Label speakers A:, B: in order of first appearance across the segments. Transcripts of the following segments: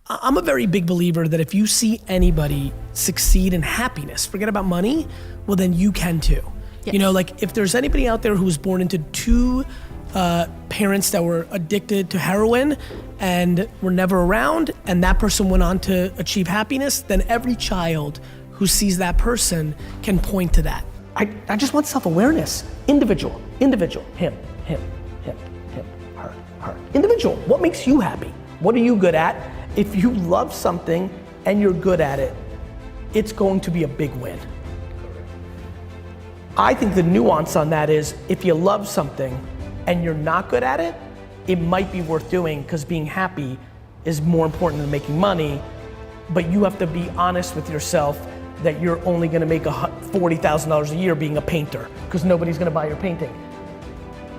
A: I'm a very big believer that if you see anybody succeed in happiness, forget about money, well then you can too.
B: Yes.
A: You know, like if there's anybody out there who was born into two parents that were addicted to heroin and were never around, and that person went on to achieve happiness, then every child who sees that person can point to that. I just want self-awareness. Individual, him, her. Individual, what makes you happy? What are you good at? If you love something and you're good at it, it's going to be a big win. I think the nuance on that is if you love something and you're not good at it, it might be worth doing because being happy is more important than making money, but you have to be honest with yourself that you're only gonna make $40,000 a year being a painter because nobody's gonna buy your painting.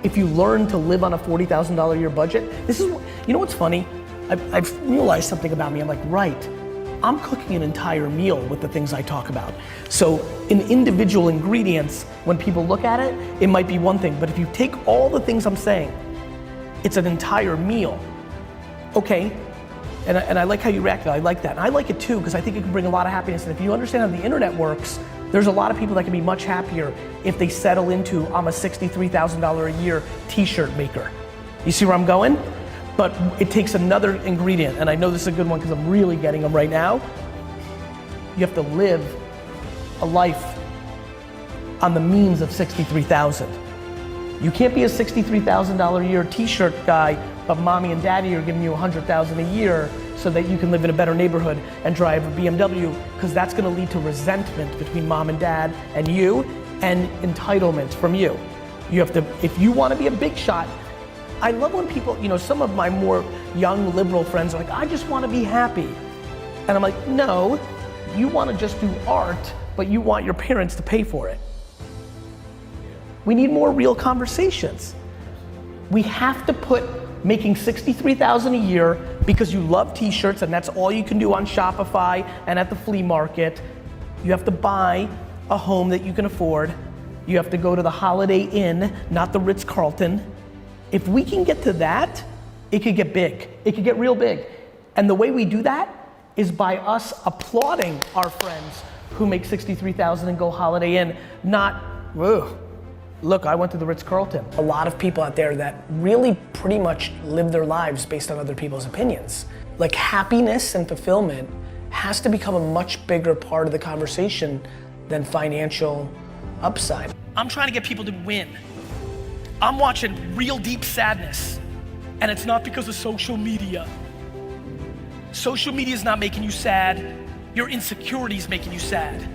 A: If you learn to live on a $40,000 a year budget, this is, you know what's funny? I've realized something about me. I'm like, right, I'm cooking an entire meal with the things I talk about. So in individual ingredients, when people look at it, it might be one thing, but if you take all the things I'm saying, it's an entire meal. Okay, and I like how you reacted, I like that. And I like it too, because I think it can bring a lot of happiness. And if you understand how the internet works, there's a lot of people that can be much happier if they settle into, I'm a $63,000 a year t-shirt maker. You see where I'm going? But it takes another ingredient, and I know this is a good one because I'm really getting them right now. You have to live a life on the means of $63,000. You can't be a $63,000 a year t-shirt guy, but mommy and daddy are giving you $100,000 a year so that you can live in a better neighborhood and drive a BMW, because that's gonna lead to resentment between mom and dad and you, and entitlement from you. You have to, if you wanna be a big shot, I love when people, you know, some of my more young liberal friends are like, I just want to be happy. And I'm like, no, you want to just do art, but you want your parents to pay for it. We need more real conversations. We have to put making $63,000 a year because you love t-shirts and that's all you can do on Shopify and at the flea market. You have to buy a home that you can afford. You have to go to the Holiday Inn, not the Ritz-Carlton. If we can get to that, it could get big. It could get real big. And the way we do that is by us applauding our friends who make $63,000 and go Holiday Inn, not, whoa, look, I went to the Ritz-Carlton. A lot of people out there that really pretty much live their lives based on other people's opinions. Like happiness and fulfillment has to become a much bigger part of the conversation than financial upside. I'm trying to get people to win. I'm watching real deep sadness, and it's not because of social media. Social media is not making you sad. Your insecurity is making you sad.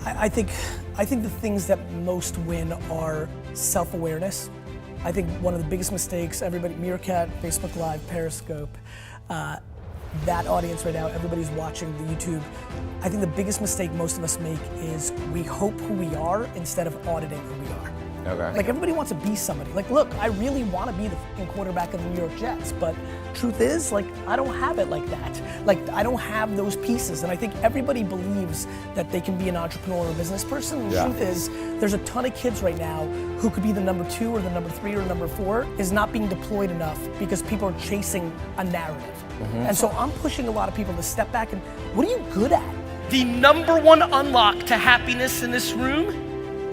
A: I think the things that most win are self-awareness. I think one of the biggest mistakes, everybody, Meerkat, Facebook Live, Periscope, that audience right now, everybody's watching the YouTube. I think the biggest mistake most of us make is we hope who we are instead of auditing who we are.
C: Okay.
A: Like everybody wants to be somebody. Like, look, I really want to be the fucking quarterback of the New York Jets, but truth is, like, I don't have it like that. Like, I don't have those pieces, and I think everybody believes that they can be an entrepreneur or a business person. And the truth is, there's a ton of kids right now who could be the number 2 or the number 3 or number 4 is not being deployed enough because people are chasing a narrative. And so I'm pushing a lot of people to step back and, what are you good at? The number one unlock to happiness in this room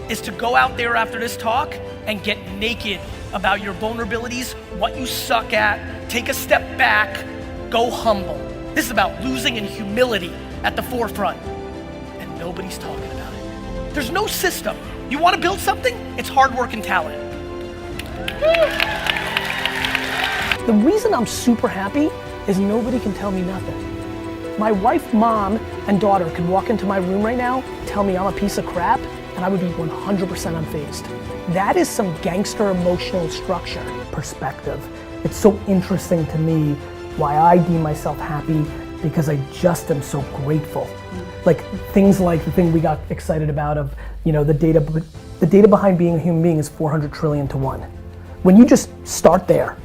A: is to go out there after this talk and get naked about your vulnerabilities, what you suck at, take a step back, go humble. This is about losing in humility at the forefront, and nobody's talking about it. There's no system. You want to build something? It's hard work and talent. The reason I'm super happy is nobody can tell me nothing. My wife, mom, and daughter could walk into my room right now, tell me I'm a piece of crap, and I would be 100% unfazed. That is some gangster emotional structure perspective. It's so interesting to me why I deem myself happy, because I just am so grateful. Like things like the thing we got excited about of, you know, the data behind being a human being is 400 trillion to 1. When you just start there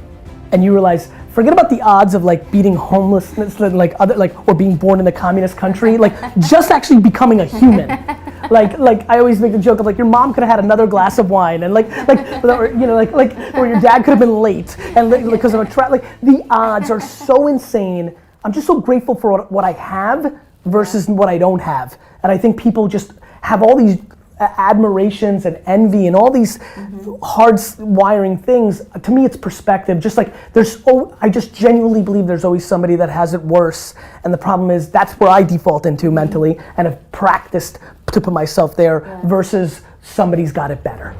A: and you realize forget about the odds of like beating homelessness and like other or being born in a communist country, like just actually becoming a human. Like I always make the joke of like your mom could have had another glass of wine and or, you know, or your dad could have been late and because of a like the odds are so insane. I'm just so grateful for what I have versus what I don't have. And I think people just have all these admirations and envy and all these hard wiring things. To me, it's perspective. Just like I just genuinely believe there's always somebody that has it worse. And the problem is that's where I default into mentally and have practiced to put myself there versus somebody's got it better.